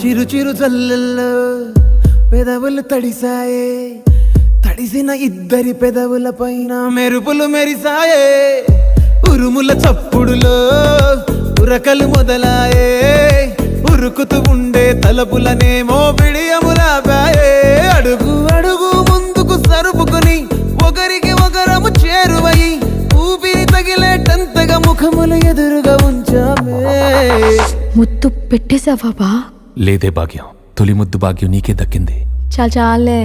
చిరు చిరు జల్లెల్లో పెదవులు తడిసాయే, తడిసిన ఇద్దరి పెదవుల పైన మెరుపులు మెరిసాయే. ఉరుముల చప్పుడులో ఉరకలు మొదలాయే, ఉరుకుతూ ఉండే తలపులనేమో బిడియములాపాయే. అడుగు అడుగు ముందుకు సరుపుకుని ఒకరికి ఒకరము చేరువై ఊపిరి తగిలేటంతగా ముఖములు ఎదురుగా ఉంచామే. ముద్దు పెట్టేశావా బా? లేదే భాగ్యం, తొలి ముద్దు భాగ్యం నీకే దక్కింది. చాలే